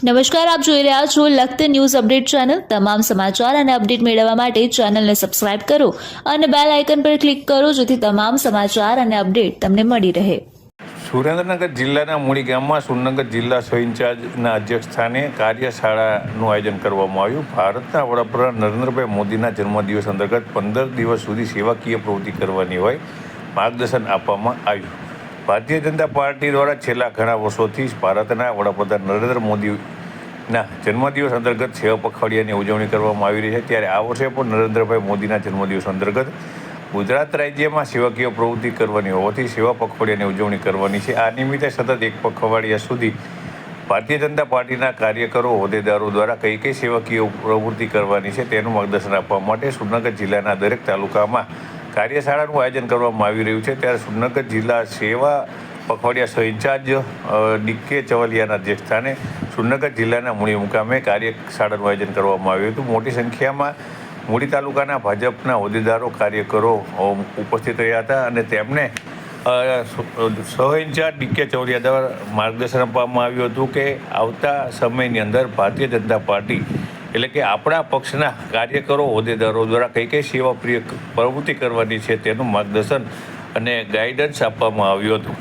નમસ્કાર, આપ જોઈ રહ્યા છો લખત ન્યૂઝ અપડેટ ચેનલ। તમામ સમાચાર અને અપડેટ મેળવવા માટે ચેનલને સબસ્ક્રાઇબ કરો અને બેલ આઇકન પર ક્લિક કરો, જેથી તમામ સમાચાર અને અપડેટ તમને મળી રહે। સુરેન્દ્રનગર જિલ્લાના મૂળી ગામમાં સુરેન્દ્રનગર જિલ્લા સહ ઇન્ચાર્જના અધ્યક્ષસ્થાને કાર્યશાળાનું આયોજન કરવામાં આવ્યું। ભારતના વડાપ્રધાન નરેન્દ્રભાઈ મોદીના જન્મદિવસ અંતર્ગત 15 દિવસ સુધી સેવાકીય પ્રવૃત્તિ કરવાની હોય માર્ગદર્શન આપવામાં આવ્યું। ભારતીય જનતા પાર્ટી દ્વારા છેલ્લા ઘણા વર્ષોથી ભારતના વડાપ્રધાન નરેન્દ્ર મોદીના જન્મદિવસ અંતર્ગત સેવા પખવાડિયાની ઉજવણી કરવામાં આવી રહી છે। ત્યારે આ વર્ષે પણ નરેન્દ્રભાઈ મોદીના જન્મદિવસ અંતર્ગત ગુજરાત રાજ્યમાં સેવાકીય પ્રવૃત્તિ કરવાની હોવાથી સેવા પખવાડિયાની ઉજવણી કરવાની છે। આ નિમિત્તે સતત એક પખવાડિયા સુધી ભારતીય જનતા પાર્ટીના કાર્યકરો હોદ્દેદારો દ્વારા કઈ કઈ સેવાકીય પ્રવૃત્તિ કરવાની છે તેનું માર્ગદર્શન આપવા માટે સુરેન્દ્રનગર જિલ્લાના દરેક તાલુકામાં કાર્યશાળાનું આયોજન કરવામાં આવી રહ્યું છે। ત્યારે સુરેન્દ્રનગર જિલ્લા સેવા પખવાડિયા સહ ઇન્ચાર્જ ડી.કે. ચવલિયાના અધ્યક્ષસ્થાને સુરેન્દ્રનગર જિલ્લાના મૂળી મુકામે કાર્યશાળાનું આયોજન કરવામાં આવ્યું હતું। મોટી સંખ્યામાં મૂળી તાલુકાના ભાજપના હોદ્દેદારો કાર્યકરો ઉપસ્થિત રહ્યા હતા અને તેમને સહ ઇન્ચાર્જ ડી.કે. ચવલિયા દ્વારા માર્ગદર્શન આપવામાં આવ્યું હતું કે આવતા સમયની અંદર ભારતીય જનતા પાર્ટી એટલે કે આપણા પક્ષના કાર્યકરો હોદ્દેદારો દ્વારા કઈ કઈ સેવાપ્રિય પ્રવૃત્તિ કરવાની છે તેનું માર્ગદર્શન અને ગાઈડન્સ આપવામાં આવ્યું હતું।